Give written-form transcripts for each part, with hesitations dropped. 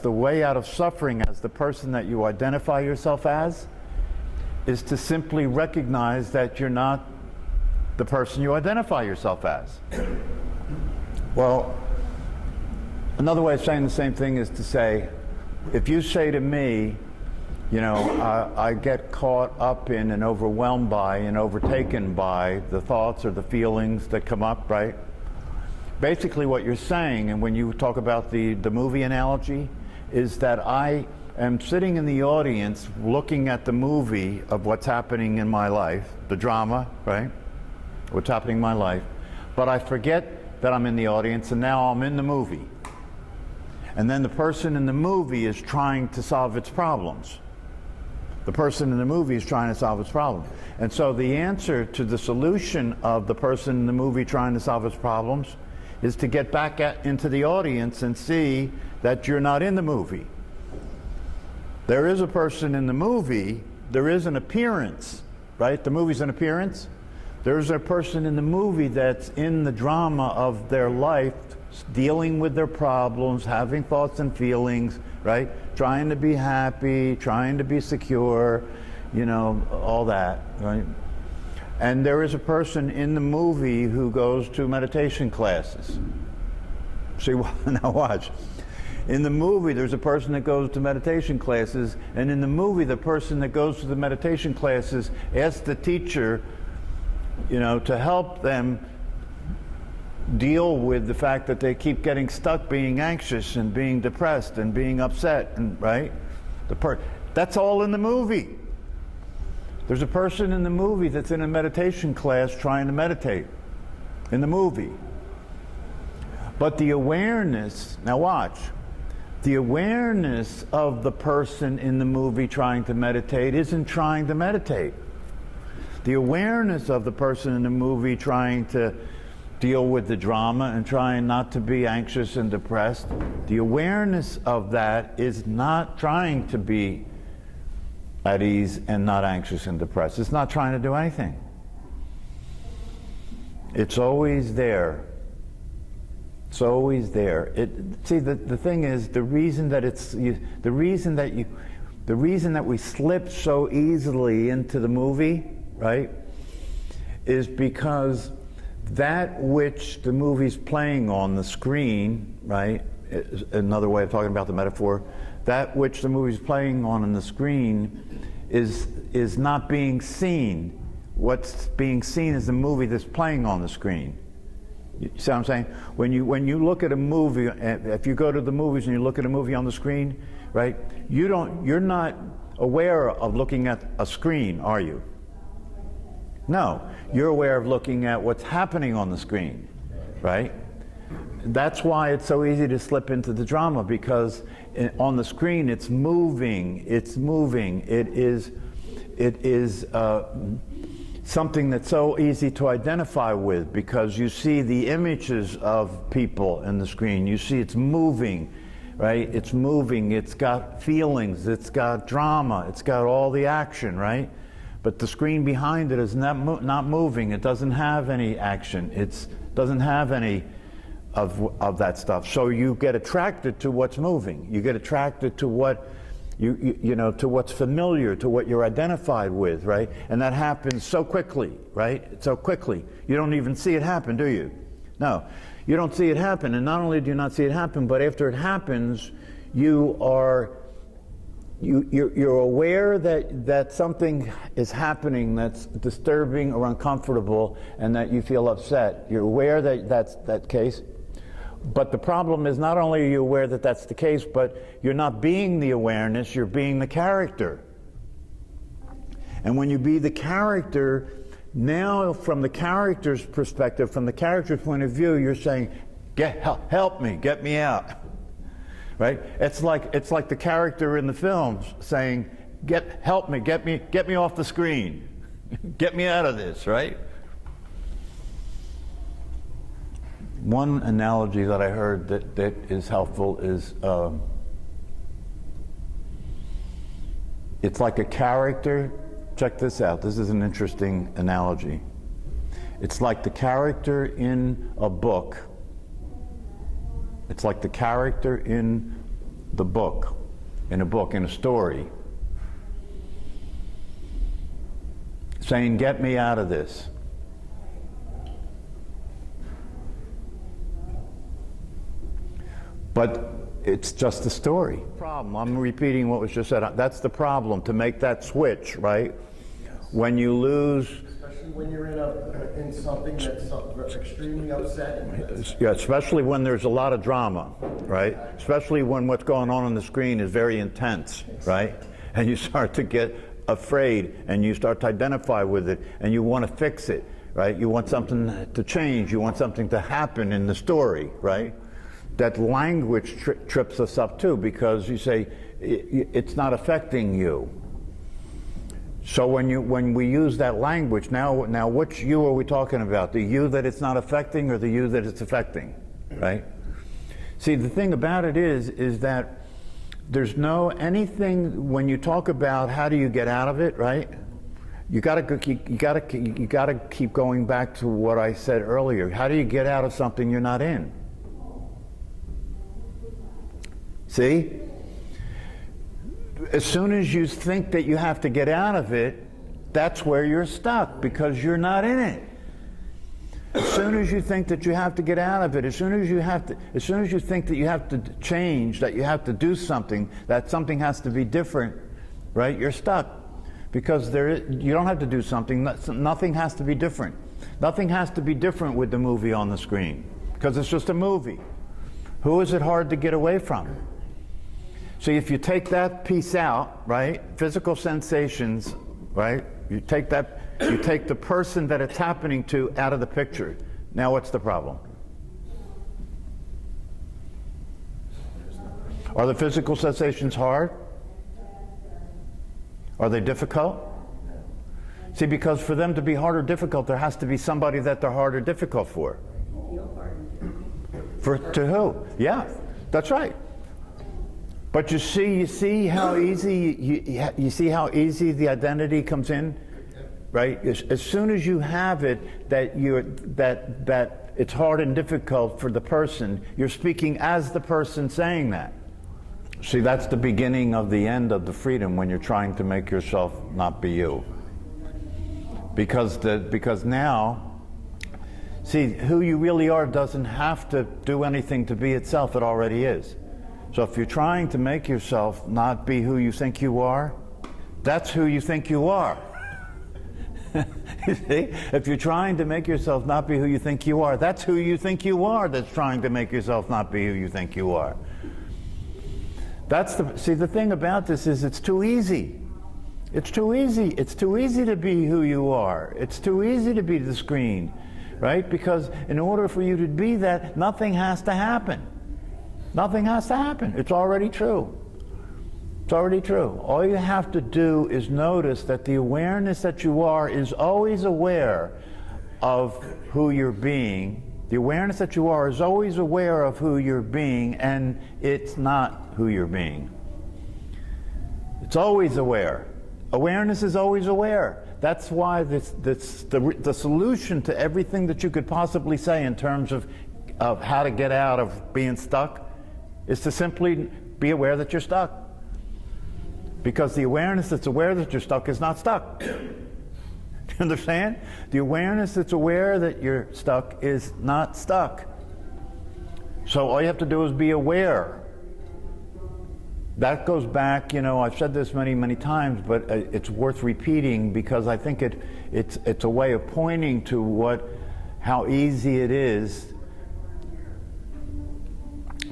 The way out of suffering as the person that you identify yourself as is to simply recognize that you're not the person you identify yourself as. Well, another way of saying the same thing is to say, if you say to me, you know, I get caught up in and overwhelmed by and overtaken by the thoughts or the feelings that come up, right? Basically what you're saying, and when you talk about the movie analogy, is that I am sitting in the audience looking at the movie of what's happening in my life, the drama, right? What's happening in my life. But I forget that I'm in the audience and now I'm in the movie. And then the person in the movie is trying to solve its problems. The person in the movie is trying to solve its problem. And so the answer to the solution of the person in the movie trying to solve its problems is to get back into the audience and see that you're not in the movie. There is a person in the movie, there is an appearance, right? The movie's an appearance. There's a person in the movie that's in the drama of their life, dealing with their problems, having thoughts and feelings, right? Trying to be happy, trying to be secure, you know, all that, right? And there is a person in the movie who goes to meditation classes. See, now watch. In the movie, there's a person that goes to meditation classes, and in the movie, the person that goes to the meditation classes asks the teacher, you know, to help them deal with the fact that they keep getting stuck being anxious and being depressed and being upset, and right? That's all in the movie. There's a person in the movie that's in a meditation class trying to meditate in the movie. But the awareness, now watch, the awareness of the person in the movie trying to meditate isn't trying to meditate. The awareness of the person in the movie trying to deal with the drama and trying not to be anxious and depressed, the awareness of that is not trying to be at ease and not anxious and depressed. It's not trying to do anything. It's always there. It's always there. See, the thing is, the reason that we slip so easily into the movie, right, is because that which the movie's playing on the screen, right, another way of talking about the metaphor, that which the movie's playing on the screen is not being seen. What's being seen is the movie that's playing on the screen. You see what I'm saying? When you look at a movie, if you go to the movies and you look at a movie on the screen, right, you're not aware of looking at a screen, are you? No, you're aware of looking at what's happening on the screen, right? That's why it's so easy to slip into the drama, because on the screen it's moving. It is something that's so easy to identify with, because you see the images of people in the screen. You see it's moving, right? It's moving, it's got feelings, it's got drama, it's got all the action, right? But the screen behind it is not moving. It doesn't have any action. It doesn't have any of that stuff. So you get attracted to what's moving. You get attracted to what you know, to what's familiar, to what you're identified with, right? And that happens so quickly, right? So quickly. You don't even see it happen, do you? No, you don't see it happen. And not only do you not see it happen, but after it happens, you're aware that something is happening that's disturbing or uncomfortable, and that you feel upset. You're aware that that's that case. But the problem is, not only are you aware that that's the case, but you're not being the awareness, you're being the character. And when you be the character, now from the character's perspective, from the character's point of view, you're saying, help me, get me out. Right? It's like the character in the films saying, help me, get me off the screen. Get me out of this, right? One analogy that I heard that is helpful is it's like a character. Check this out. This is an interesting analogy. It's like the character in a book. It's like the character in the book, in a story, saying, get me out of this. But it's just a story. Problem. I'm repeating what was just said. That's the problem, to make that switch, right? Yes. When you lose... Especially when you're in something that's extremely upsetting. Yeah, especially when there's a lot of drama, right? Especially when what's going on the screen is very intense, right? And you start to get afraid and you start to identify with it and you want to fix it, right? You want something to change. You want something to happen in the story, right? That language trips us up too, because you say it's not affecting you. So when we use that language, now which you are we talking about? The you that it's not affecting, or the you that it's affecting, right? See, the thing about it is that there's no anything when you talk about how do you get out of it, right? You gotta keep going back to what I said earlier. How do you get out of something you're not in? See? As soon as you think that you have to get out of it, that's where you're stuck, because you're not in it. As soon as you think that you have to get out of it, as soon as you think that you have to change, that you have to do something, that something has to be different, right? You're stuck. Because you don't have to do something, nothing has to be different. Nothing has to be different with the movie on the screen, because it's just a movie. Who is it hard to get away from? See, if you take that piece out, right, physical sensations, right, you take the person that it's happening to out of the picture. Now what's the problem? Are the physical sensations hard? Are they difficult? See, because for them to be hard or difficult, there has to be somebody that they're hard or difficult for. To who? Yeah, that's right. But you see how easy you see how easy the identity comes in, right? As soon as you have it that it's hard and difficult for the person, you're speaking as the person saying that. See, that's the beginning of the end of the freedom, when you're trying to make yourself not be you. Because now, see, who you really are doesn't have to do anything to be itself. It already is. So if you're trying to make yourself not be who you think you are, that's who you think you are. You see? If you're trying to make yourself not be who you think you are, that's who you think you are that's trying to make yourself not be who you think you are. See, the thing about this is it's too easy. It's too easy. It's too easy to be who you are. It's too easy to be the screen, right? Because in order for you to be that, nothing has to happen. Nothing has to happen. It's already true. It's already true. All you have to do is notice that the awareness that you are is always aware of who you're being. The awareness that you are is always aware of who you're being, and it's not who you're being. It's always aware. Awareness is always aware. That's why the solution to everything that you could possibly say in terms of how to get out of being stuck is to simply be aware that you're stuck. Because the awareness that's aware that you're stuck is not stuck. You understand? The awareness that's aware that you're stuck is not stuck. So all you have to do is be aware. That goes back, I've said this many, many times, but it's worth repeating, because I think it's a way of pointing to how easy it is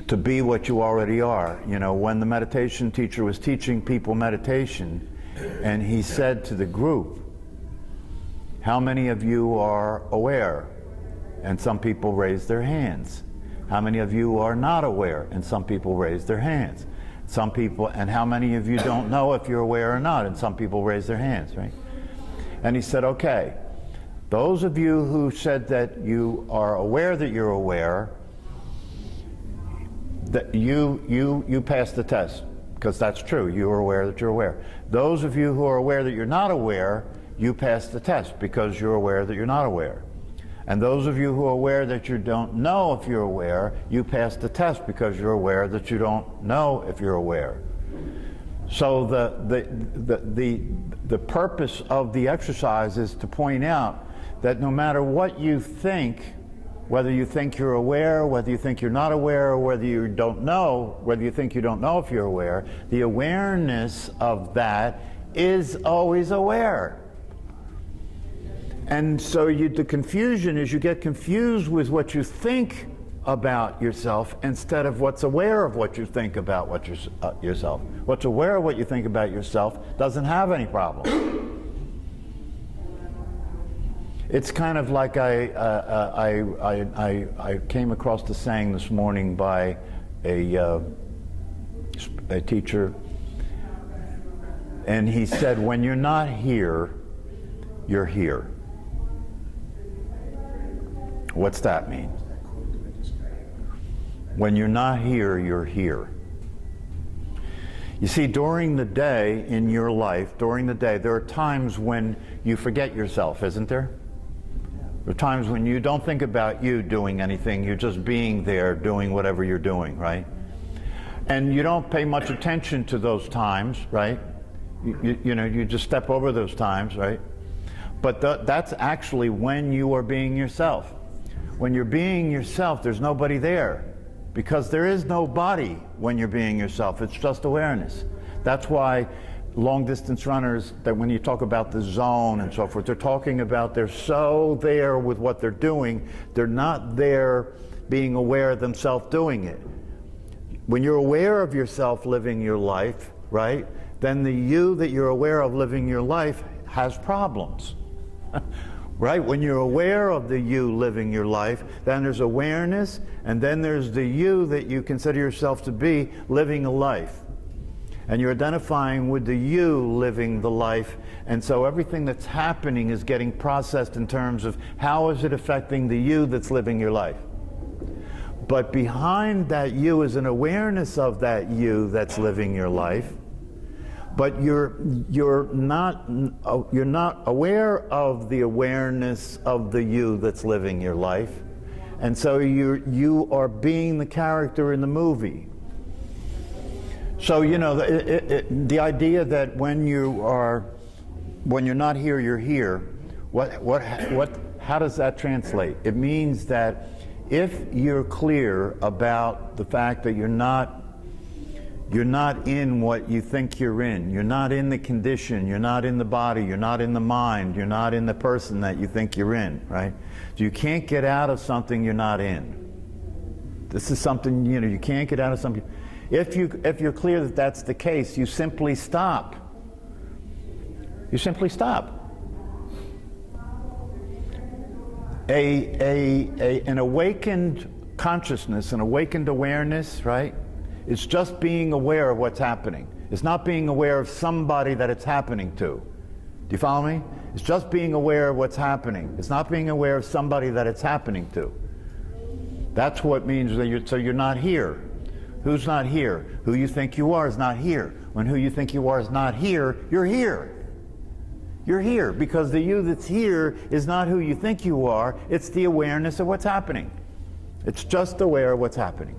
to be what you already are. When the meditation teacher was teaching people meditation, and he said to the group, how many of you are aware? And some people raised their hands. How many of you are not aware? And some people raised their hands. And how many of you don't know if you're aware or not? And some people raised their hands, right? And he said, okay, those of you who said that you are aware that you're aware, that you passed the test, because that's true. You are aware that you're aware. Those of you who are aware that you're not aware, you passed the test, because you're aware that you're not aware. And those of you who are aware that you don't know if you're aware, you pass the test because you're aware that you don't know if you're aware. So the purpose of the exercise is to point out that no matter what you think, whether you think you're aware, whether you think you're not aware, or whether you don't know, whether you think you don't know if you're aware, the awareness of that is always aware. And so the confusion is you get confused with what you think about yourself instead of what's aware of what you think about yourself. What's aware of what you think about yourself doesn't have any problem. It's kind of like I came across the saying this morning by a teacher, and he said, when you're not here, you're here. What's that mean? When you're not here, you're here. You see, during the day in your life, there are times when you forget yourself, isn't there? There are times when you don't think about you doing anything, you're just being there doing whatever you're doing, right? And you don't pay much attention to those times, right? You just step over those times, right? But that's actually when you are being yourself. When you're being yourself, there's nobody there, because there is no body when you're being yourself. It's just awareness. That's why long-distance runners, that when you talk about the zone and so forth, they're talking about they're so there with what they're doing, they're not there being aware of themselves doing it. When you're aware of yourself living your life, right, then the you that you're aware of living your life has problems. Right? When you're aware of the you living your life, then there's awareness, and then there's the you that you consider yourself to be living a life. And you're identifying with the you living the life, and so everything that's happening is getting processed in terms of how is it affecting the you that's living your life. But behind that you is an awareness of that you that's living your life. But you're not aware of the awareness of the you that's living your life, and so you are being the character in the movie. So the idea that when you're not here, you're here. How does that translate? It means that if you're clear about the fact that you're not in what you think you're in. You're not in the condition. You're not in the body. You're not in the mind. You're not in the person that you think you're in, right? So you can't get out of something you're not in. This is something, you can't get out of something. If you're clear that that's the case, you simply stop. You simply stop. An awakened consciousness, an awakened awareness, right? It's just being aware of what's happening. It's not being aware of somebody that it's happening to. Do you follow me? It's just being aware of what's happening. It's not being aware of somebody that it's happening to. That's what means that you're not here. Who's not here? Who you think you are is not here. When who you think you are is not here, you're here. You're here because the you that's here is not who you think you are. It's the awareness of what's happening. It's just aware of what's happening.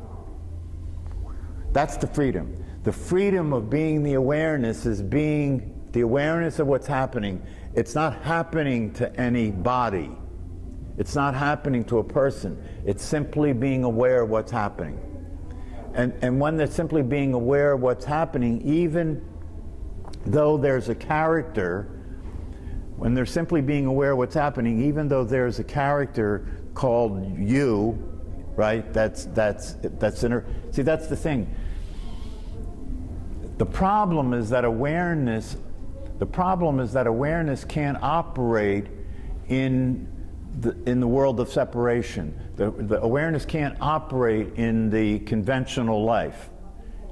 That's the freedom. The freedom of being the awareness is being the awareness of what's happening. It's not happening to any body. It's not happening to a person. It's simply being aware of what's happening. And when they're simply being aware of what's happening, even though there's a character, when they're simply being aware of what's happening, even though there's a character called you, right? That's inner. See, that's the thing. The problem is that awareness can't operate in the world of separation. The awareness can't operate in the conventional life.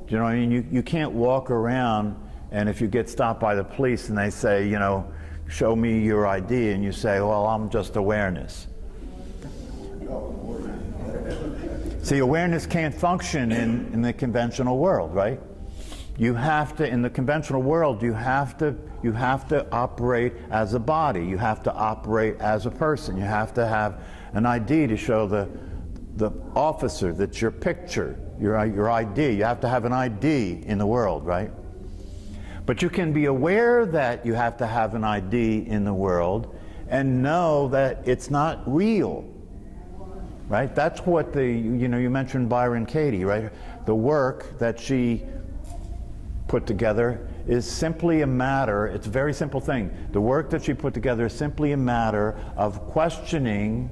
Do you know what I mean? You can't walk around, and if you get stopped by the police and they say, show me your ID, and you say, well, I'm just awareness. See, awareness can't function in the conventional world, right? You have to, in the conventional world, you have to operate as a body. You have to operate as a person. You have to have an ID to show the officer that's your picture, your ID. You have to have an ID in the world, right? But you can be aware that you have to have an ID in the world and know that it's not real, right? That's what you mentioned Byron Katie, right? The work that she put together is simply a matter, it's a very simple thing. The work that she put together is simply a matter of questioning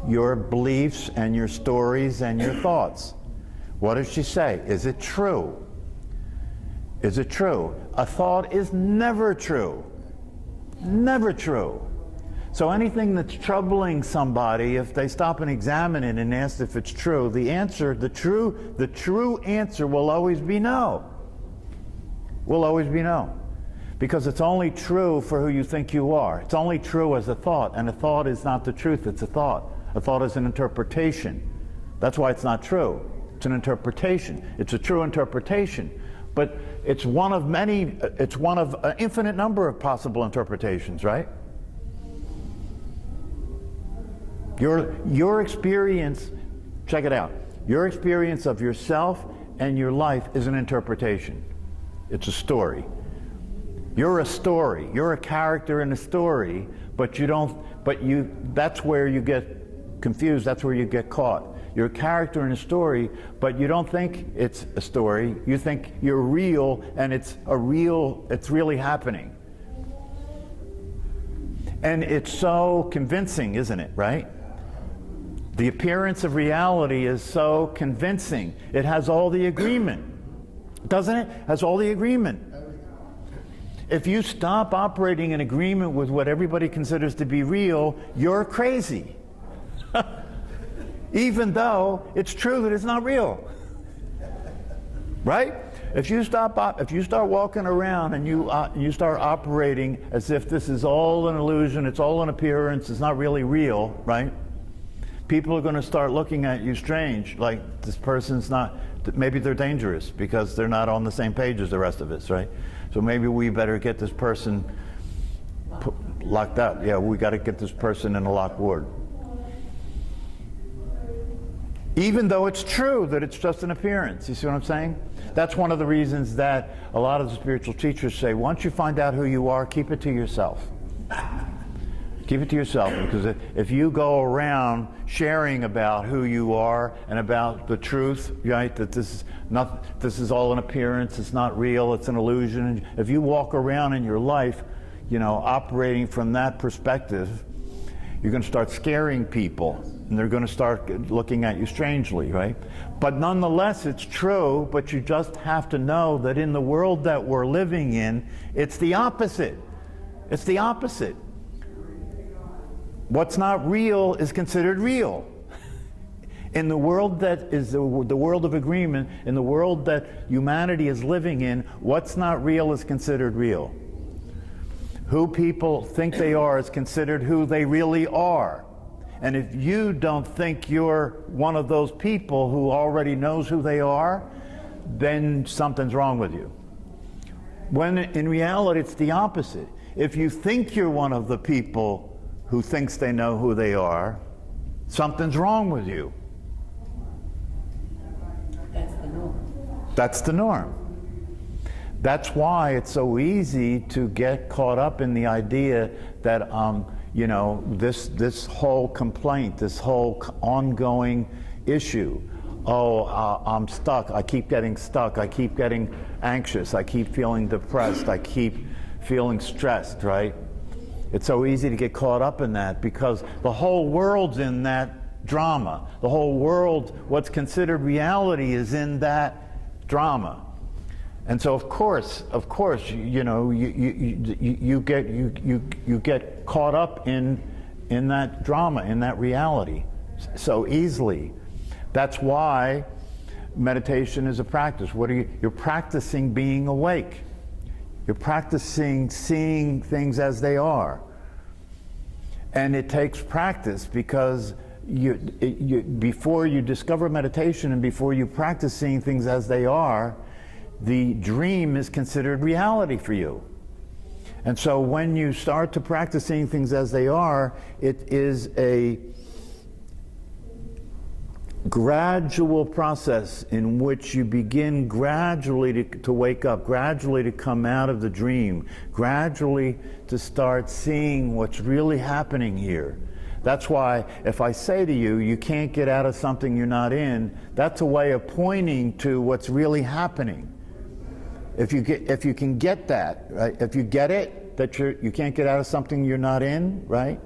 your beliefs and your stories and your thoughts. What does she say? Is it true? Is it true? A thought is never true. Never true. So anything that's troubling somebody, if they stop and examine it and ask if it's true, the true answer will always be no. Will always be no. Because it's only true for who you think you are. It's only true as a thought, and a thought is not the truth, it's a thought. A thought is an interpretation. That's why it's not true. It's an interpretation. It's a true interpretation. But it's one of many, it's one of an infinite number of possible interpretations, right? Your experience, check it out. Your experience of yourself and your life is an interpretation. It's a story. You're a story. You're a character in a story, that's where you get confused, that's where you get caught. You're a character in a story, but you don't think it's a story. You think you're real, and it's really happening. And it's so convincing, isn't it, right? The appearance of reality is so convincing. It has all the agreement, doesn't it? Has all the agreement. If you stop operating in agreement with what everybody considers to be real, you're crazy. Even though it's true that it's not real. Right? If you start walking around and you start operating as if this is all an illusion, it's all an appearance, it's not really real, right? People are going to start looking at you strange, like this person's not, maybe they're dangerous because they're not on the same page as the rest of us, right? So maybe we better get this person locked up. Yeah, we got to get this person in a locked ward. Even though it's true that it's just an appearance. You see what I'm saying? That's one of the reasons that a lot of the spiritual teachers say, once you find out who you are, keep it to yourself. Keep it to yourself, because if you go around sharing about who you are and about the truth, right, that this is all an appearance, it's not real, it's an illusion. If you walk around in your life, operating from that perspective, you're going to start scaring people, and they're going to start looking at you strangely, right? But nonetheless, it's true, but you just have to know that in the world that we're living in, it's the opposite. It's the opposite. What's not real is considered real. In the world that is the world of agreement, in the world that humanity is living in, what's not real is considered real. Who people think they are is considered who they really are. And if you don't think you're one of those people who already knows who they are, then something's wrong with you. When in reality, it's the opposite. If you think you're one of the people who thinks they know who they are, something's wrong with you. That's the norm. That's the norm. That's why it's so easy to get caught up in the idea that this whole complaint, this whole ongoing issue, I'm stuck, I keep getting stuck, I keep getting anxious, I keep feeling depressed, I keep feeling stressed, right? It's so easy to get caught up in that because the whole world's in that drama. The whole world, what's considered reality, is in that drama. And so of course, you get caught up in that drama, in that reality, so easily. That's why meditation is a practice. You're practicing being awake. You're practicing seeing things as they are. And it takes practice because before you discover meditation and before you practice seeing things as they are, the dream is considered reality for you. And so when you start to practice seeing things as they are, it is gradual process in which you begin gradually to wake up, gradually to come out of the dream, gradually to start seeing what's really happening here. That's why if I say to you, you can't get out of something you're not in, that's a way of pointing to what's really happening. If you can get that, right? If you get it, that you can't get out of something you're not in, right?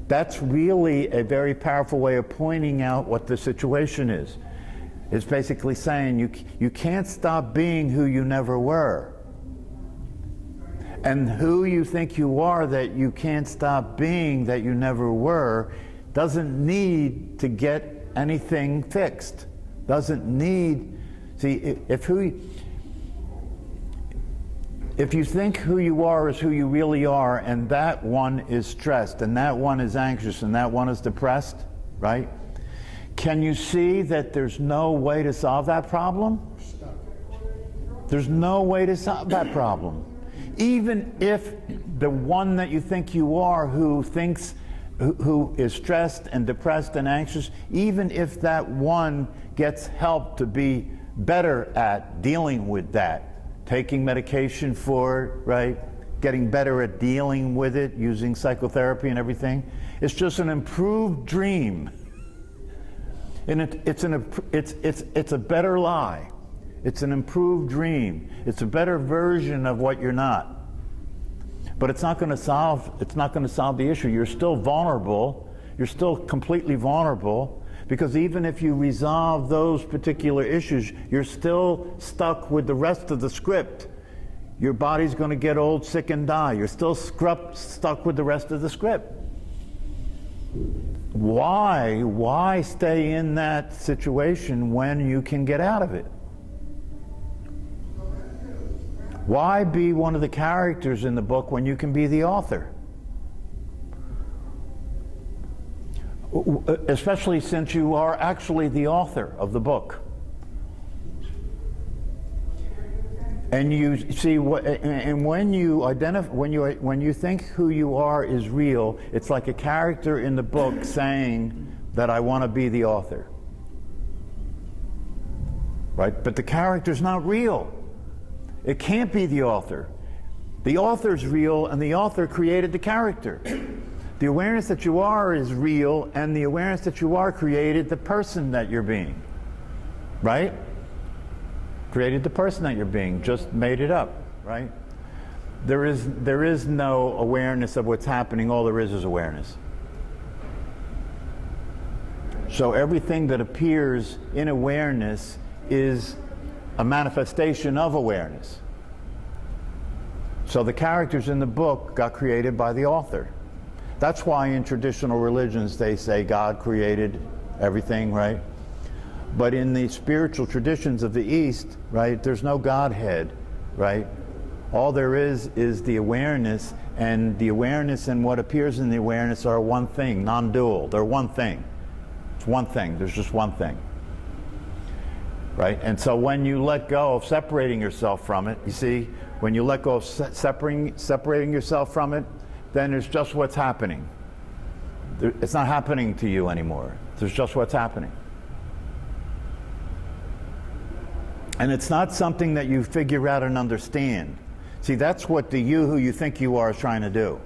That's really a very powerful way of pointing out what the situation is. It's basically saying you can't stop being who you never were. And who you think you are that you can't stop being that you never were doesn't need to get anything fixed. Doesn't need, see, if you think who you are is who you really are, and that one is stressed, and that one is anxious, and that one is depressed, right? Can you see that there's no way to solve that problem? There's no way to solve that problem. Even if the one that you think you are, who is stressed and depressed and anxious, even if that one gets help to be better at dealing with that, taking medication for it, right? Getting better at dealing with it, using psychotherapy and everything. It's just an improved dream. And it's a better lie. It's an improved dream. It's a better version of what you're not. But it's not going to solve the issue. You're still vulnerable. You're still completely vulnerable. Because even if you resolve those particular issues, you're still stuck with the rest of the script. Your body's going to get old, sick, and die. You're still stuck with the rest of the script. Why stay in that situation when you can get out of it? Why be one of the characters in the book when you can be the author? Especially since you are actually the author of the book. And you see and when you think who you are is real, it's like a character in the book saying that I want to be the author. Right? But the character's not real. It can't be the author. The author's real, and the author created the character. The awareness that you are is real, and the awareness that you are created the person that you're being. Right? Created the person that you're being, just made it up, right? There is no awareness of what's happening, all there is awareness. So everything that appears in awareness is a manifestation of awareness. So the characters in the book got created by the author. That's why in traditional religions they say God created everything, right? But in the spiritual traditions of the East, right, there's no Godhead, right? All there is the awareness, and the awareness and what appears in the awareness are one thing, non-dual. They're one thing. It's one thing. There's just one thing. Right? And so when you let go of separating yourself from it, you see, when you let go of separating yourself from it, then it's just what's happening. It's not happening to you anymore. There's just what's happening. And it's not something that you figure out and understand. See, that's what the you who you think you are is trying to do.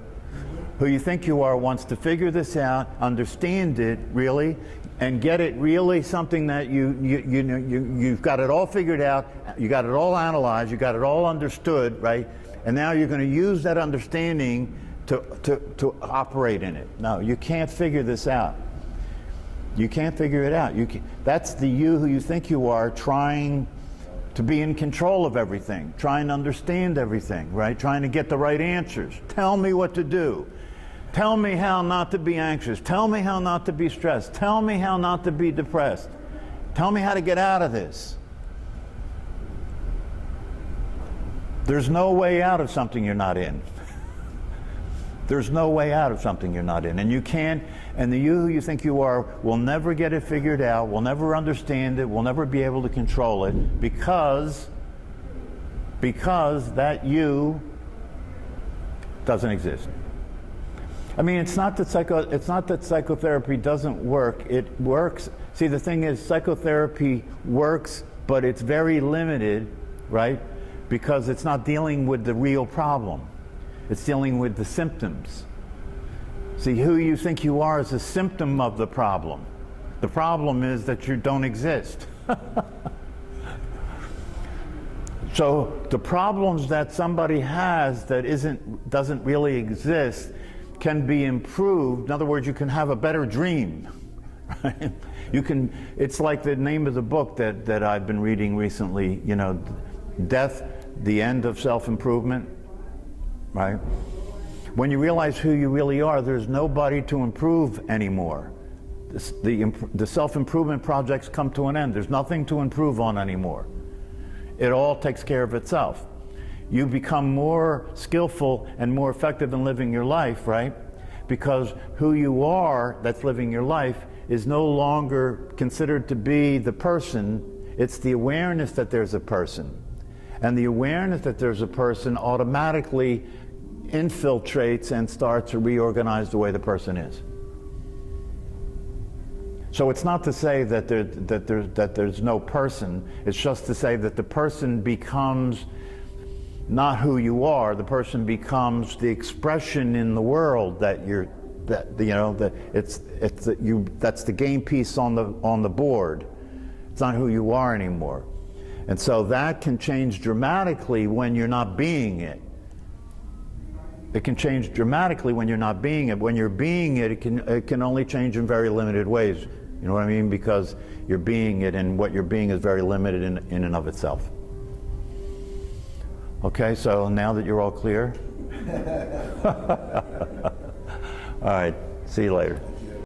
Who you think you are wants to figure this out, understand it really, and get it really something that you've got it all figured out, you got it all analyzed, you got it all understood, right? And now you're going to use that understanding to operate in it. No, you can't figure this out. You can't figure it out. That's the you who you think you are trying to be in control of everything, trying to understand everything, right? Trying to get the right answers. Tell me what to do. Tell me how not to be anxious. Tell me how not to be stressed. Tell me how not to be depressed. Tell me how to get out of this. There's no way out of something you're not in. There's no way out of something you're not in. And you can't, and the you who you think you are will never get it figured out, will never understand it, will never be able to control it, because that you doesn't exist. I mean, it's not that psychotherapy doesn't work. It works. See, the thing is, psychotherapy works, but it's very limited, right? Because it's not dealing with the real problem. It's dealing with the symptoms. See, who you think you are is a symptom of the problem. The problem is that you don't exist. So the problems that somebody has that doesn't really exist can be improved. In other words, you can have a better dream. Right? It's like the name of the book that I've been reading recently, you know, Death, the End of Self-Improvement, right? When you realize who you really are, there's nobody to improve anymore. The self-improvement projects come to an end. There's nothing to improve on anymore. It all takes care of itself. You become more skillful and more effective in living your life, right? Because who you are that's living your life is no longer considered to be the person. It's the awareness that there's a person. And the awareness that there's a person automatically infiltrates and starts to reorganize the way the person is. So it's not to say that there's no person. It's just to say that the person becomes not who you are. The person becomes the expression in the world that's the game piece on the board. It's not who you are anymore. And so that can change dramatically when you're not being it. It can change dramatically when you're not being it. When you're being it, it can only change in very limited ways. You know what I mean? Because you're being it, and what you're being is very limited in and of itself. Okay, so now that you're all clear? All right, see you later.